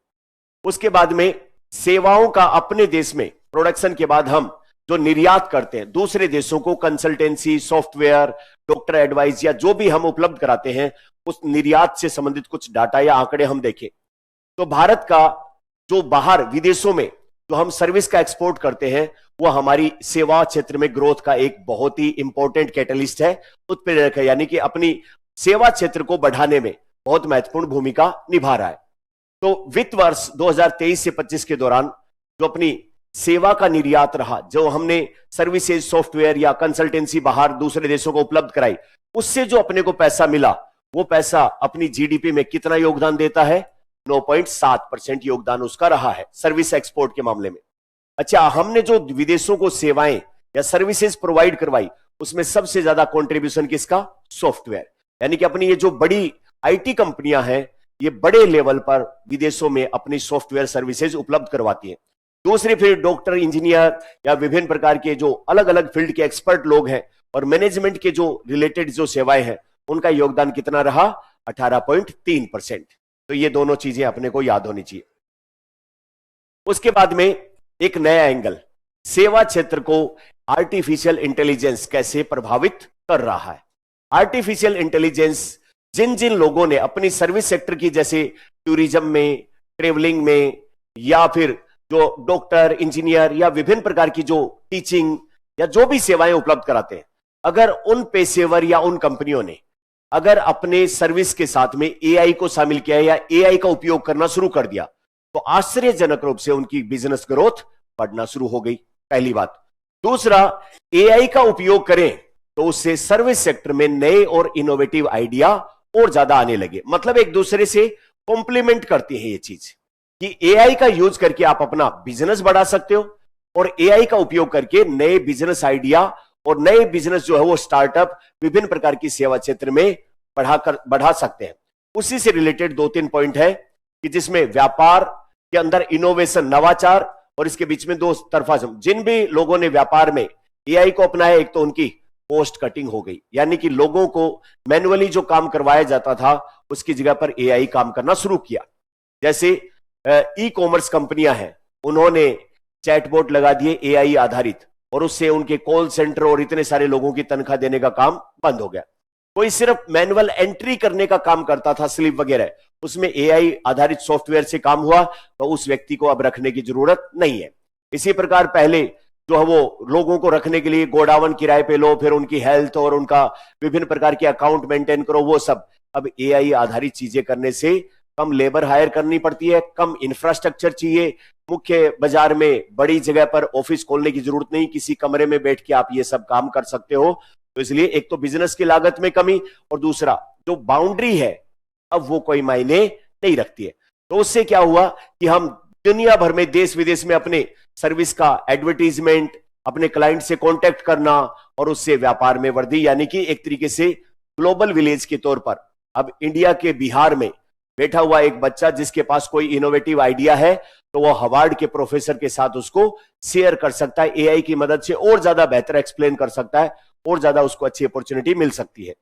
उसके बाद में सेवाओं का अपने देश में प्रोडक्शन के बाद हम जो निर्यात करते हैं दूसरे देशों को, कंसल्टेंसी, सॉफ्टवेयर, डॉक्टर एडवाइस या जो भी हम उपलब्ध कराते हैं, उस निर्यात से संबंधित कुछ डाटा या आंकड़े हम देखें तो भारत का जो बाहर विदेशों में जो हम सर्विस का एक्सपोर्ट करते हैं वो हमारी सेवा क्षेत्र में ग्रोथ का एक बहुत ही इंपॉर्टेंट कैटलिस्ट है, उत्प्रेरक है, यानी कि अपनी सेवा क्षेत्र को बढ़ाने में बहुत महत्वपूर्ण भूमिका निभा रहा है। तो वित्त वर्ष 2023 से 25 के दौरान जो अपनी सेवा का निर्यात रहा, जो हमने सर्विसेज, सॉफ्टवेयर या कंसल्टेंसी बाहर दूसरे देशों को उपलब्ध कराई, उससे जो अपने को पैसा मिला वो पैसा अपनी जीडीपी में कितना योगदान देता है? 9.7% योगदान उसका रहा है सर्विस एक्सपोर्ट के मामले में। अच्छा, हमने जो विदेशों को सेवाएं या सर्विसेज प्रोवाइड करवाई उसमें सबसे ज्यादा कंट्रीब्यूशन किसका? सॉफ्टवेयर, यानी कि अपनी ये जो बड़ी आईटी कंपनियां हैं ये बड़े लेवल पर विदेशों में अपनी सॉफ्टवेयर सर्विसेज उपलब्ध करवाती हैं। दूसरी फिर डॉक्टर, इंजीनियर या विभिन्न प्रकार के जो अलग अलग फील्ड के एक्सपर्ट लोग हैं और मैनेजमेंट के जो रिलेटेड जो सेवाएं हैं उनका योगदान कितना रहा? 18.3%। तो ये दोनों चीजें अपने को याद होनी चाहिए। उसके बाद में एक नया एंगल, सेवा क्षेत्र को आर्टिफिशियल इंटेलिजेंस कैसे प्रभावित कर रहा है। आर्टिफिशियल इंटेलिजेंस जिन जिन लोगों ने अपनी सर्विस सेक्टर की, जैसे टूरिज्म में, ट्रेवलिंग में, या फिर जो डॉक्टर, इंजीनियर या विभिन्न प्रकार की जो टीचिंग या जो भी सेवाएं उपलब्ध कराते हैं, अगर उन पेशेवर या उन कंपनियों ने अगर अपने सर्विस के साथ में एआई को शामिल किया या एआई का उपयोग करना शुरू कर दिया तो आश्चर्यजनक रूप से उनकी बिजनेस ग्रोथ बढ़ना शुरू हो गई, पहली बात। दूसरा, एआई का उपयोग करें तो उससे सर्विस सेक्टर में नए और इनोवेटिव आइडिया और ज्यादा आने लगे। मतलब एक दूसरे से कॉम्प्लीमेंट करती है ये चीज कि एआई का यूज करके आप अपना बिजनेस बढ़ा सकते हो और एआई का उपयोग करके नए बिजनेस आइडिया और नए बिजनेस जो है वो स्टार्टअप विभिन्न प्रकार की सेवा क्षेत्र में बढ़ा सकते हैं। उसी से रिलेटेड 2-3 पॉइंट है कि जिसमें व्यापार के अंदर इनोवेशन, नवाचार, और इसके बीच में दो तरफा। जिन भी लोगों ने व्यापार में एआई को अपनाया, एक तो उनकी कॉस्ट कटिंग हो गई, यानी कि लोगों को मैन्युअली जो काम करवाया जाता था उसकी जगह पर एआई काम करना शुरू किया। जैसे ई कॉमर्स कंपनियां हैं, उन्होंने चैटबॉट लगा दिए एआई आधारित, और उससे उनके कॉल सेंटर और इतने सारे लोगों की तनख्वाह देने का काम बंद हो गया। कोई सिर्फ मैनुअल एंट्री करने का काम करता था, स्लिप वगैरह, उसमें एआई आधारित सॉफ्टवेयर से काम हुआ तो उस व्यक्ति को अब रखने की जरूरत नहीं है। इसी प्रकार पहले जो है वो लोगों को रखने के लिए गोडाउन किराए पे लो, फिर उनकी हेल्थ और उनका विभिन्न प्रकार के अकाउंट मेंटेन करो, वो सब अब एआई आधारित चीजें करने से कम लेबर हायर करनी पड़ती है, कम इंफ्रास्ट्रक्चर चाहिए, मुख्य बाजार में बड़ी जगह पर ऑफिस खोलने की जरूरत नहीं, किसी कमरे में बैठ के आप ये सब काम कर सकते हो। तो इसलिए एक तो बिजनेस की लागत में कमी, और दूसरा जो बाउंड्री है अब वो कोई मायने नहीं रखती है। तो उससे क्या हुआ कि हम दुनिया भर में, देश विदेश में अपने सर्विस का एडवर्टीजमेंट, अपने क्लाइंट से कांटेक्ट करना और उससे व्यापार में वृद्धि, यानी कि एक तरीके से ग्लोबल विलेज के तौर पर अब इंडिया के बिहार में बैठा हुआ एक बच्चा जिसके पास कोई इनोवेटिव आइडिया है तो वो हार्वर्ड के प्रोफेसर के साथ उसको शेयर कर सकता है, एआई की मदद से और ज्यादा बेहतर एक्सप्लेन कर सकता है और ज्यादा उसको अच्छी अपॉर्चुनिटी मिल सकती है।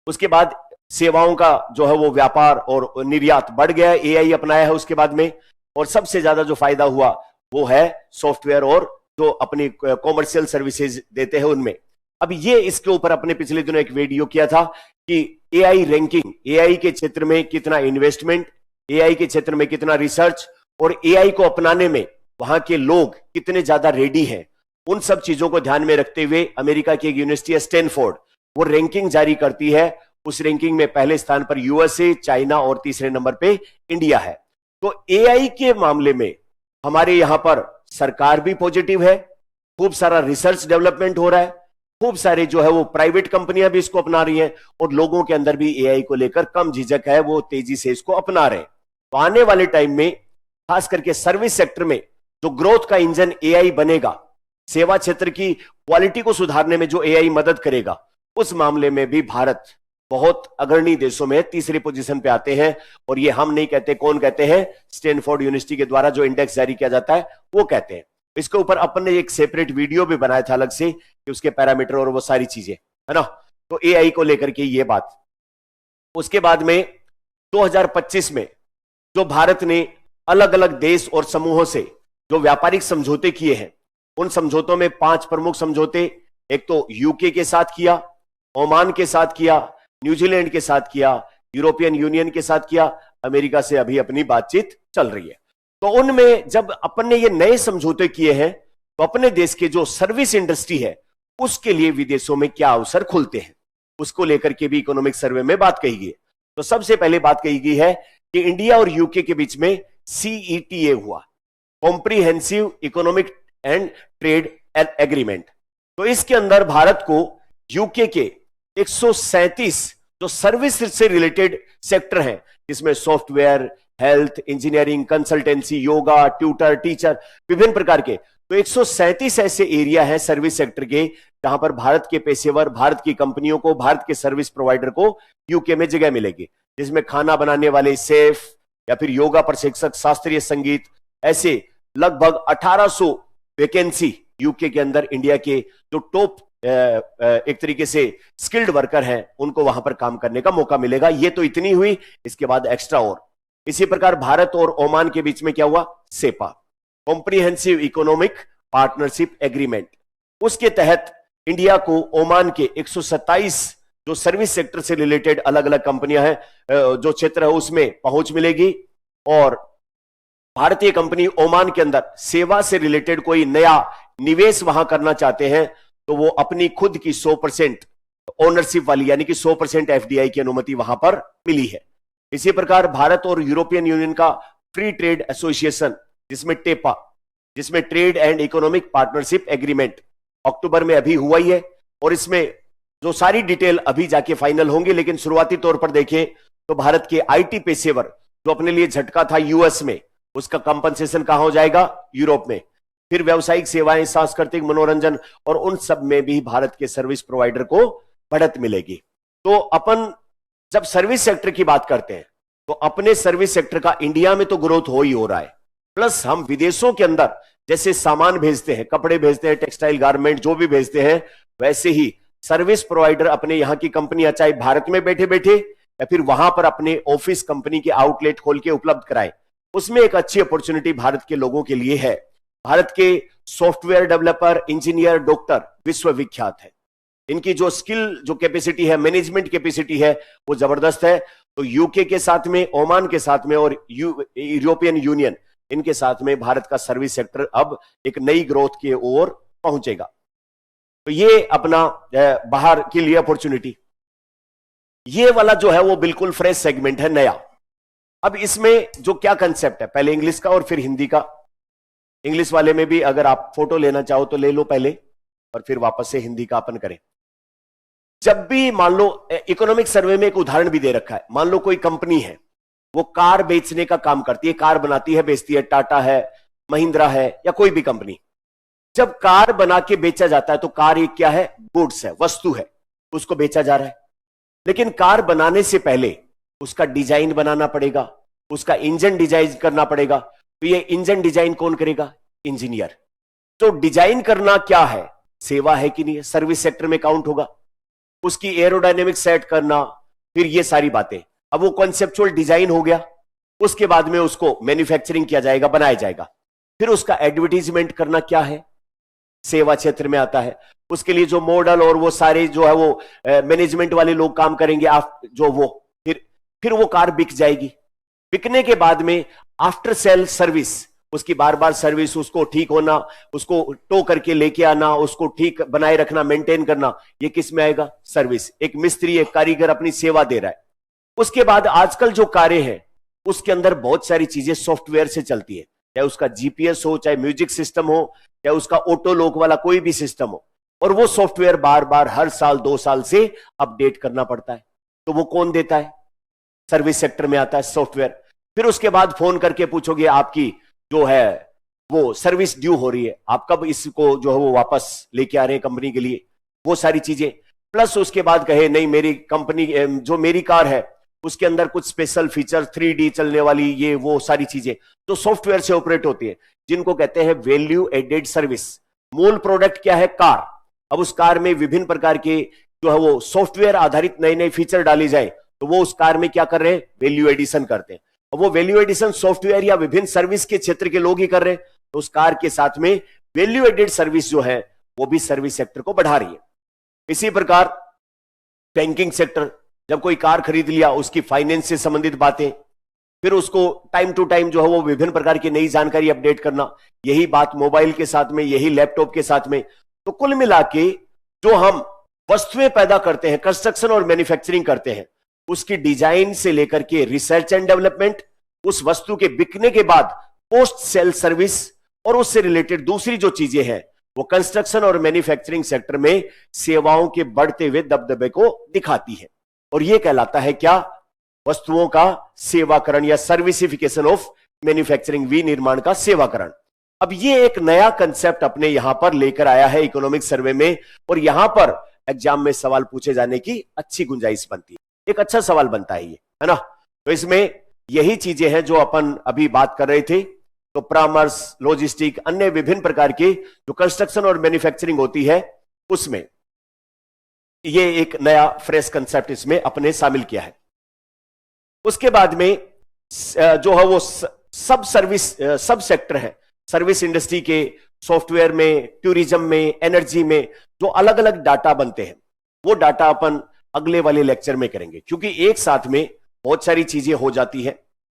उसके बाद सेवाओं का जो है वो व्यापार और निर्यात बढ़ गया, एआई अपनाया है उसके बाद में, और सबसे ज्यादा जो फायदा हुआ वो है सॉफ्टवेयर और जो अपनी कॉमर्शियल सर्विसेज देते हैं उनमें। अब ये इसके ऊपर अपने पिछले दिनों एक वीडियो किया था कि एआई रैंकिंग, एआई के क्षेत्र में कितना इन्वेस्टमेंट, एआई के क्षेत्र में कितना रिसर्च और एआई को अपनाने में वहां के लोग कितने ज्यादा रेडी हैं, उन सब चीजों को ध्यान में रखते हुए अमेरिका की एक यूनिवर्सिटी है स्टैनफोर्ड, वो रैंकिंग जारी करती है। उस रैंकिंग में पहले स्थान पर यूएसए, चाइना और तीसरे नंबर पे इंडिया है। तो एआई के मामले में हमारे यहां पर सरकार भी पॉजिटिव है, खूब सारा रिसर्च डेवलपमेंट हो रहा है, खूब सारे जो है वो प्राइवेट कंपनियां भी इसको अपना रही हैं और लोगों के अंदर भी एआई को लेकर कम झिझक है, वो तेजी से इसको अपना रहे हैं। तो आने वाले टाइम में खास करके सर्विस सेक्टर में जो ग्रोथ का इंजन एआई बनेगा, सेवा क्षेत्र की क्वालिटी को सुधारने में जो एआई मदद करेगा, उस मामले में भी भारत बहुत अग्रणी देशों में तीसरी पोजीशन पे आते हैं। और ये हम नहीं कहते, कौन कहते हैं? स्टैनफोर्ड यूनिवर्सिटी के द्वारा जो इंडेक्स जारी किया जाता है वो कहते हैं। इसके ऊपर अपन ने एक सेपरेट वीडियो भी बनाया था अलग से कि उसके पैरामीटर और वो सारी चीजें, है ना। तो एआई को लेकर के ये बात। उसके बाद में 2025 में जो भारत ने अलग अलग देश और समूहों से जो व्यापारिक समझौते किए हैं, उन समझौतों में 5 प्रमुख समझौते, एक तो यूके के साथ किया, ओमान के साथ किया, न्यूजीलैंड के साथ किया, यूरोपियन यूनियन के साथ किया, अमेरिका से अभी अपनी बातचीत चल रही है। तो उनमें जब अपन ने ये नए समझौते किए हैं तो अपने देश के जो सर्विस इंडस्ट्री है उसके लिए विदेशों में क्या अवसर खुलते हैं, उसको लेकर के भी इकोनॉमिक सर्वे में बात कही गई है। तो सबसे पहले बात कही गई है कि इंडिया और यूके के बीच में सीईटीए हुआ, comprehensive economic and trade agreement. तो इसके अंदर भारत को यूके के 137 जो सर्विस से रिलेटेड सेक्टर हैं, जिसमें software, health, engineering, consultancy, yoga, tutor, teacher, विभिन्न प्रकार के, तो 137 ऐसे एरिया है सर्विस सेक्टर के जहां पर भारत के पेशेवर, भारत की कंपनियों को, भारत के सर्विस प्रोवाइडर को यूके में जगह मिलेगी, जिसमें खाना बनाने वाले शेफ या फिर योगा प्रशिक्षक, शास्त्रीय संगीत, ऐसे लगभग 1800 वैकेंसी यूके के अंदर इंडिया के जो टॉप एक तरीके से स्किल्ड वर्कर हैं उनको वहां पर काम करने का मौका मिलेगा। ये तो इतनी हुई, इसके बाद एक्स्ट्रा और इसी प्रकार भारत और ओमान के बीच में क्या हुआ, CEPA, comprehensive economic partnership agreement. उसके तहत इंडिया को ओमान के 127 जो सर्विस सेक्टर से रिलेटेड अलग अलग कंपनियां हैं, जो क्षेत्र है उसमें पहुंच मिलेगी। और भारतीय कंपनी ओमान के अंदर सेवा से रिलेटेड कोई नया निवेश वहां करना चाहते हैं तो वो अपनी खुद की 100% ओनरशिप वाली यानी कि 100% एफडीआई की अनुमति वहां पर मिली है। इसी प्रकार भारत और यूरोपियन यूनियन का फ्री ट्रेड एसोसिएशन जिसमें टेपा, जिसमें trade and economic partnership agreement अक्टूबर में अभी हुआ ही है, और इसमें जो सारी डिटेल अभी जाके फाइनल होंगी, लेकिन शुरुआती तौर पर देखें तो भारत के आईटी पेशेवर जो अपने लिए झटका था यूएस में, उसका कंपनसेशन कहां हो जाएगा, यूरोप में। फिर व्यावसायिक सेवाएं, सांस्कृतिक, मनोरंजन, और उन सब में भी भारत के सर्विस प्रोवाइडर को बढ़त मिलेगी। तो अपन जब सर्विस सेक्टर की बात करते हैं तो अपने सर्विस सेक्टर का इंडिया में तो ग्रोथ हो ही हो रहा है, प्लस हम विदेशों के अंदर जैसे सामान भेजते हैं, कपड़े भेजते हैं, टेक्सटाइल गारमेंट जो भी भेजते हैं, वैसे ही सर्विस प्रोवाइडर अपने यहां की कंपनियां चाहे भारत में बैठे बैठे या फिर वहां पर अपने ऑफिस कंपनी के आउटलेट खोल के उपलब्ध कराए, उसमें एक अच्छी अपॉर्चुनिटी भारत के लोगों के लिए है। भारत के सॉफ्टवेयर डेवलपर, इंजीनियर, डॉक्टर विश्वविख्यात है, इनकी जो स्किल, जो कैपेसिटी है, मैनेजमेंट कैपेसिटी है, वो जबरदस्त है। तो यूके के साथ में, ओमान के साथ में और यूरोपियन यूनियन, इनके साथ में भारत का सर्विस सेक्टर अब एक नई ग्रोथ की ओर पहुंचेगा। तो ये अपना बाहर के लिए अपॉर्चुनिटी, ये वाला जो है वो बिल्कुल फ्रेश सेगमेंट है, नया। अब इसमें जो क्या कंसेप्ट है, पहले इंग्लिश का और फिर हिंदी का। इंग्लिश वाले में भी अगर आप फोटो लेना चाहो तो ले लो पहले, और फिर वापस से हिंदी का अपन करें। जब भी मान लो, इकोनॉमिक सर्वे में एक उदाहरण भी दे रखा है, मान लो कोई कंपनी है, वो कार बेचने का काम करती है, कार बनाती है, बेचती है, टाटा है, महिंद्रा है, या कोई भी कंपनी। जब कार बना के बेचा जाता है तो कार एक क्या है, गुड्स है, वस्तु है, उसको बेचा जा रहा है। लेकिन कार बनाने से पहले उसका डिजाइन बनाना पड़ेगा, उसका इंजन डिजाइन करना पड़ेगा। तो ये इंजन डिजाइन कौन करेगा, इंजीनियर। तो डिजाइन करना क्या है, सेवा है कि नहीं है, सर्विस सेक्टर में काउंट होगा। उसकी एरोडायनेमिक सेट करना, फिर ये सारी बातें। अब वो कॉन्सेप्चुअल डिजाइन हो गया, उसके बाद में उसको मैन्युफैक्चरिंग किया जाएगा, बनाया जाएगा। फिर उसका एडवर्टीजमेंट करना क्या है, सेवा क्षेत्र में आता है। उसके लिए जो मॉडल और वो सारे जो है वो मैनेजमेंट वाले लोग काम करेंगे, जो वो फिर वो कार बिक जाएगी। बिकने के बाद में आफ्टर सेल सर्विस, उसकी बार बार सर्विस, उसको ठीक होना, उसको टो करके लेके आना, उसको ठीक बनाए रखना, मेंटेन करना, ये किस में आएगा, सर्विस। एक मिस्त्री, एक कारीगर अपनी सेवा दे रहा है। उसके बाद आजकल जो कारें हैं उसके अंदर बहुत सारी चीजें सॉफ्टवेयर से चलती है, चाहे उसका जीपीएस हो, चाहे म्यूजिक सिस्टम हो, चाहे उसका ऑटो लॉक वाला कोई भी सिस्टम हो, और वो सॉफ्टवेयर बार बार हर साल 2 साल से अपडेट करना पड़ता है। तो वो कौन देता है, सर्विस सेक्टर में आता है सॉफ्टवेयर। फिर उसके बाद फोन करके पूछोगे आपकी जो है वो सर्विस ड्यू हो रही है, आप कब इसको जो है वो वापस लेके आ रहे हैं कंपनी के लिए, वो सारी चीजें। प्लस उसके बाद कहे नहीं, मेरी कंपनी जो मेरी कार है उसके अंदर कुछ स्पेशल फीचर, 3D चलने वाली, ये वो सारी चीजें जो सॉफ्टवेयर से ऑपरेट होती है, जिनको कहते हैं वैल्यू एडेड सर्विस। मूल प्रोडक्ट क्या है, कार। अब उस कार में विभिन्न प्रकार के जो है वो सॉफ्टवेयर आधारित नए नए फीचर डाली जाए, तो वो उस कार में क्या कर रहे हैं, वैल्यू एडिशन करते हैं। और वो वैल्यू एडिशन सॉफ्टवेयर या विभिन्न सर्विस के क्षेत्र के लोग ही कर रहे हैं, तो उस कार के साथ में वैल्यू एडेड सर्विस जो है वो भी सर्विस सेक्टर को बढ़ा रही है। इसी प्रकार बैंकिंग सेक्टर, जब कोई कार खरीद लिया, उसकी फाइनेंस से संबंधित बातें, फिर उसको टाइम टू टाइम जो है वो विभिन्न प्रकार की नई जानकारी अपडेट करना, यही बात मोबाइल के साथ में, यही लैपटॉप के साथ में। तो कुल मिला के जो हम वस्तुएं पैदा करते हैं, कंस्ट्रक्शन और मैन्युफैक्चरिंग करते हैं, उसकी डिजाइन से लेकर के रिसर्च एंड डेवलपमेंट, उस वस्तु के बिकने के बाद पोस्ट सेल सर्विस और उससे रिलेटेड दूसरी जो चीजें हैं, वो कंस्ट्रक्शन और मैन्युफैक्चरिंग सेक्टर में सेवाओं के बढ़ते हुए दबदबे को दिखाती है। और यह कहलाता है क्या? वस्तुओं का सेवाकरण या सर्विसिफिकेशन ऑफ मैन्युफैक्चरिंग, विनिर्माण का सेवाकरण। अब ये एक नया कंसेप्ट अपने यहां पर लेकर आया है इकोनॉमिक सर्वे में, और यहां पर एग्जाम में सवाल पूछे जाने की अच्छी गुंजाइश बनती है। एक अच्छा सवाल बनता है ये, है ना? तो इसमें यही चीजें हैं जो अपन अभी बात कर रहे थे। तो परामर्श, लॉजिस्टिक, अन्य विभिन्न प्रकार के जो कंस्ट्रक्शन और मैन्युफैक्चरिंग होती है, उसमें ये एक नया फ्रेश कंसेप्ट इसमें अपने शामिल किया है। उसके बाद में जो है वो सब सर्विस, सब सेक्टर है सर्विस इंडस्ट्री के, सॉफ्टवेयर में, टूरिज्म में, एनर्जी में जो अलग अलग डाटा बनते हैं, वो डाटा अपन अगले वाले लेक्चर में करेंगे, क्योंकि एक साथ में बहुत सारी चीजें हो जाती है।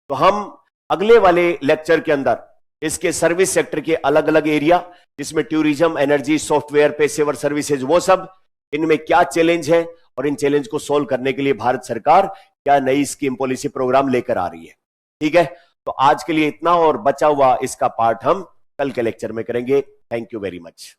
तो हम अगले वाले लेक्चर के अंदर इसके सर्विस सेक्टर के अलग अलग एरिया, जिसमें टूरिज्म, एनर्जी, सॉफ्टवेयर, पेशेवर सर्विसेज, वो सब, इनमें क्या चैलेंज है और इन चैलेंज को सोल्व करने के लिए भारत सरकार क्या नई स्कीम, पॉलिसी, प्रोग्राम लेकर आ रही है। ठीक है, तो आज के लिए इतना, और बचा हुआ इसका पार्ट हम कल के लेक्चर में करेंगे। Thank you very much.